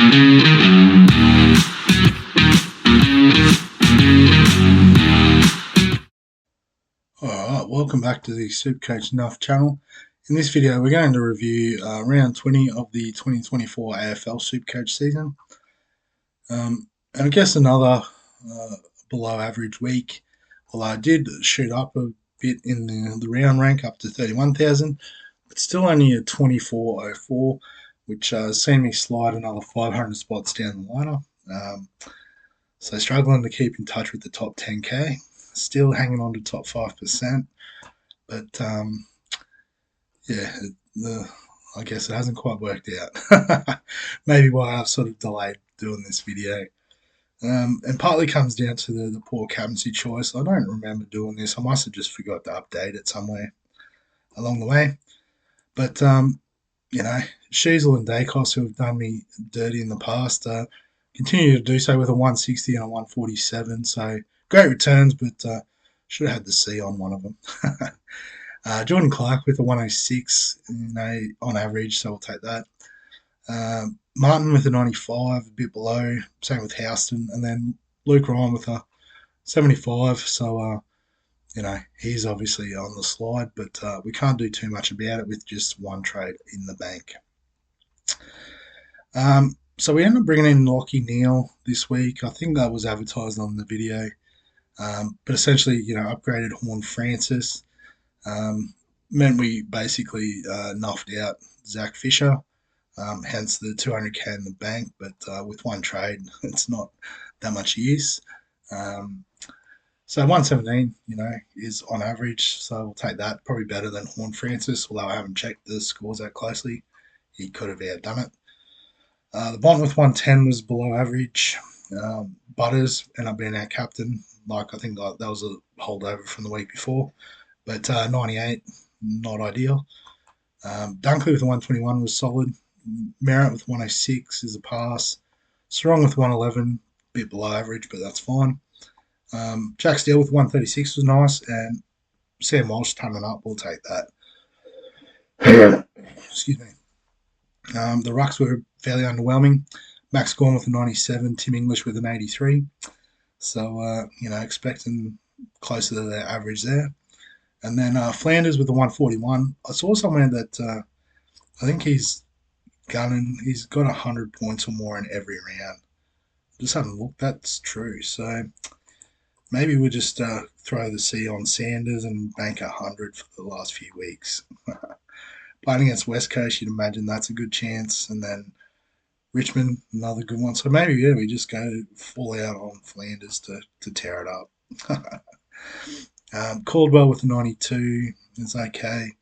Alright, welcome back to the SuperCoach Nuff channel. In this video we're going to review round 20 of the 2024 AFL SuperCoach season. And I guess another below average week, although I did shoot up a bit in the round rank up to 31,000, but still only a 24.04, which has seen me slide another 500 spots down the ladder. So struggling to keep in touch with the top 10k. Still hanging on to top 5%, but yeah, I guess it hasn't quite worked out. Maybe why I've sort of delayed doing this video. And partly comes down to the poor captaincy choice. I don't remember doing this. I must have just forgot to update it somewhere along the way. But, you know, Sheasel and Dacos, who have done me dirty in the past, continue to do so with a 160 and a 147. So great returns, but should have had the C on one of them. Jordan Clark with a 106, on average, so we'll take that. Martin with a 95, a bit below. Same with Houston, and then Luke Ryan with a 75. So he's obviously on the slide, but we can't do too much about it with just one trade in the bank. So we ended up bringing in Lockie Neal this week. I think that was advertised on the video. But essentially, upgraded Horn Francis. Meant we basically nuffed out Zach Fisher, hence the 200k in the bank. But with one trade, it's not that much use. So 117, is on average. So we'll take that. Probably better than Horn Francis, although I haven't checked the scores that closely. He could have outdone it. The Bont with 110 was below average. Butters ended up being our captain. I think that was a holdover from the week before. But 98, not ideal. Dunkley with a 121 was solid. Merritt with 106 is a pass. Strong with 111, bit below average, but that's fine. Jack Steele with 136 was nice. And Sam Walsh turning up, we'll take that. Excuse me. The rucks were fairly underwhelming. Max Gorn with a 97, Tim English with an 83. So, expecting closer to their average there. And then Flanders with the 141. I saw somewhere that I think he's got 100 points or more in every round. Just haven't looked. That's true. So maybe we'll just throw the C on Sanders and bank 100 for the last few weeks. Playing against West Coast, you'd imagine that's a good chance. And then Richmond, another good one. So maybe, we just go full out on Flanders to tear it up. Caldwell with a 92 is okay.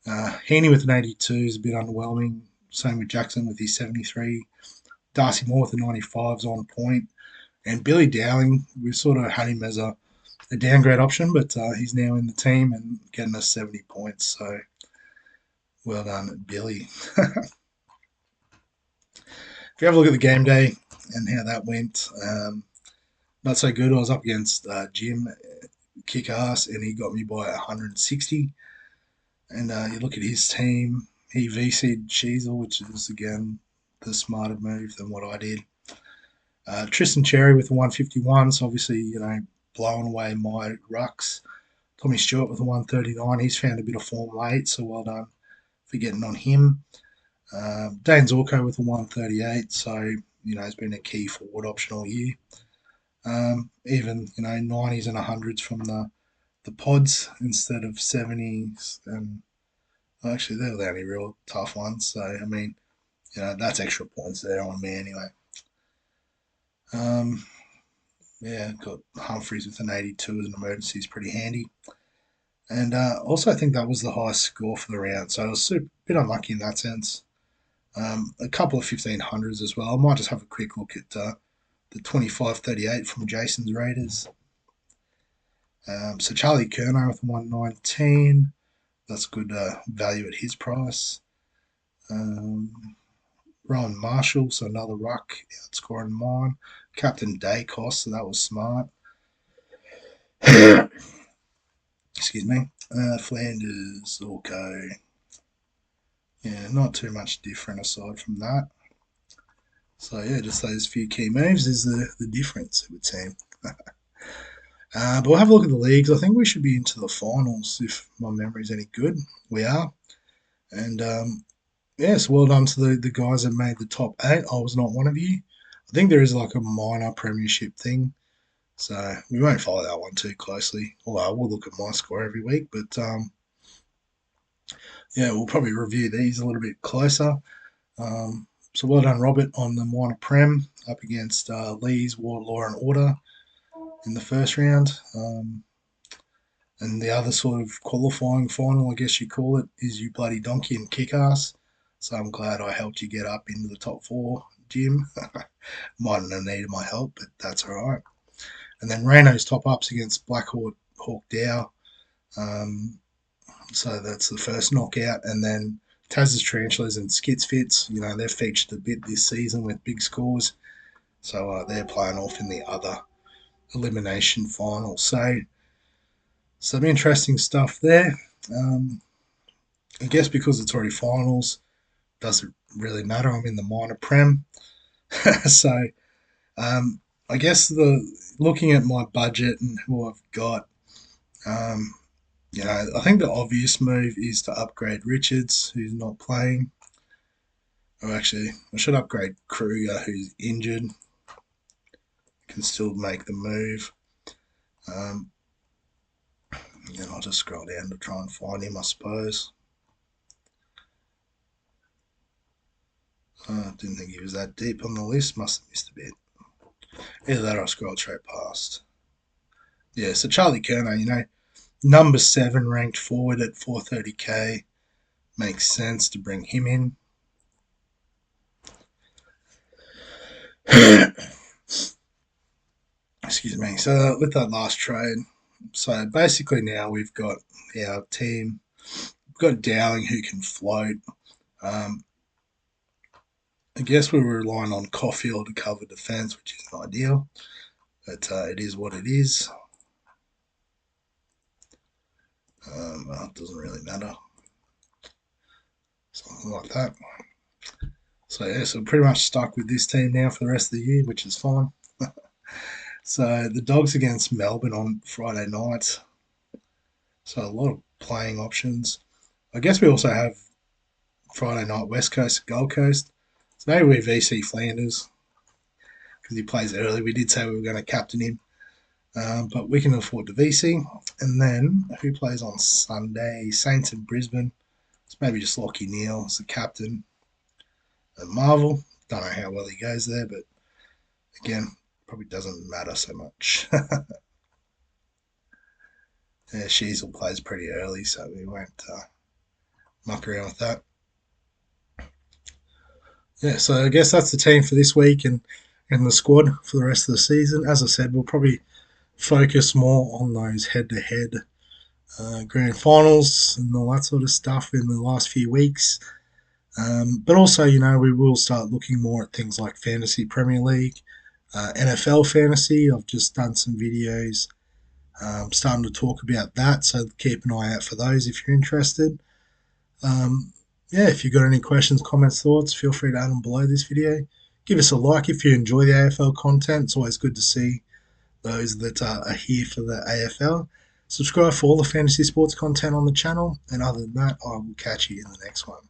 Heaney with an 82 is a bit underwhelming. Same with Jackson with his 73. Darcy Moore with a 95 is on point. And Billy Dowling, we sort of had him as a downgrade option, but he's now in the team and getting us 70 points. So well done, Billy. If you have a look at the game day and how that went, not so good. I was up against Jim, kick ass, and he got me by 160. And you look at his team, he VC'd Sheasel, which is, again, the smarter move than what I did. Tristan Cherry with a 151, so obviously, blowing away my rucks. Tommy Stewart with a 139. He's found a bit of form late, so well done for getting on him. Dane Zorko with a 138, so, he's been a key forward option all year. Even, 90s and 100s from the pods instead of 70s. And actually, they're the only real tough ones. So, I mean, that's extra points there on me anyway. Got Humphreys with an 82 as an emergency is pretty handy. And also, I think that was the highest score for the round. So I was a bit unlucky in that sense. A couple of 1500s as well. I might just have a quick look at the 25-38 from Jason's Raiders. So Charlie Kerner with 119. That's good value at his price. Rowan Marshall, so another ruck outscoring mine. Captain Dacos, so that was smart. Excuse me. Flanders, okay. Yeah, not too much different aside from that. So yeah, just those few key moves is the difference, it would seem. But we'll have a look at the leagues. I think we should be into the finals if my memory's any good. We are. And yes, well done to the guys that made the top eight. I was not one of you. I think there is like a minor premiership thing. So we won't follow that one too closely. Although I will look at my score every week. But yeah, we'll probably review these a little bit closer. So well done, Robert, on the minor prem up against Lee's War, Law and Order in the first round. And the other sort of qualifying final, I guess you call it, is you bloody donkey and kick ass. So I'm glad I helped you get up into the top four, Jim. Mightn't have needed my help, but that's all right. And then Reno's top ups against Black Hawk Dow. So that's the first knockout. And then Taz's Tarantulas and Skits Fits, they've featured a bit this season with big scores. So they're playing off in the other elimination final. So some interesting stuff there. I guess because it's already finals, doesn't really matter. I'm in the minor prem. So I guess looking at my budget and who I've got, um, I think the obvious move is to upgrade Richards, who's not playing. Or actually, I should upgrade Kruger, who's injured. Can still make the move. And I'll just scroll down to try and find him, I suppose. I didn't think he was that deep on the list. Must have missed a bit. Either that or I scrolled straight past. Yeah, so Charlie Curnow, number 7 ranked forward at 430k. Makes sense to bring him in. Excuse me. So with that last trade, so basically now we've got our team. We've got Dowling who can float. I guess we were relying on Caulfield to cover defence, which isn't ideal, but it is what it is. Well, it doesn't really matter. Something like that. So yeah, so pretty much stuck with this team now for the rest of the year, which is fine. So the Dogs against Melbourne on Friday night. So a lot of playing options. I guess we also have Friday night West Coast, Gold Coast. So maybe we VC Flanders because he plays early. We did say we were going to captain him, but we can afford to VC. And then who plays on Sunday? Saints in Brisbane. So maybe just Lockie Neal as the captain. And Marvel. Don't know how well he goes there, but again, probably doesn't matter so much. Yeah, Sheasel plays pretty early, so we won't muck around with that. Yeah, so I guess that's the team for this week and the squad for the rest of the season. As I said, we'll probably focus more on those head-to-head grand finals and all that sort of stuff in the last few weeks. But also, we will start looking more at things like Fantasy Premier League, NFL Fantasy. I've just done some videos starting to talk about that, so keep an eye out for those if you're interested. Yeah, if you've got any questions, comments, thoughts, feel free to add them below this video. Give us a like if you enjoy the AFL content. It's always good to see those that are here for the AFL. Subscribe for all the fantasy sports content on the channel. And other than that, I will catch you in the next one.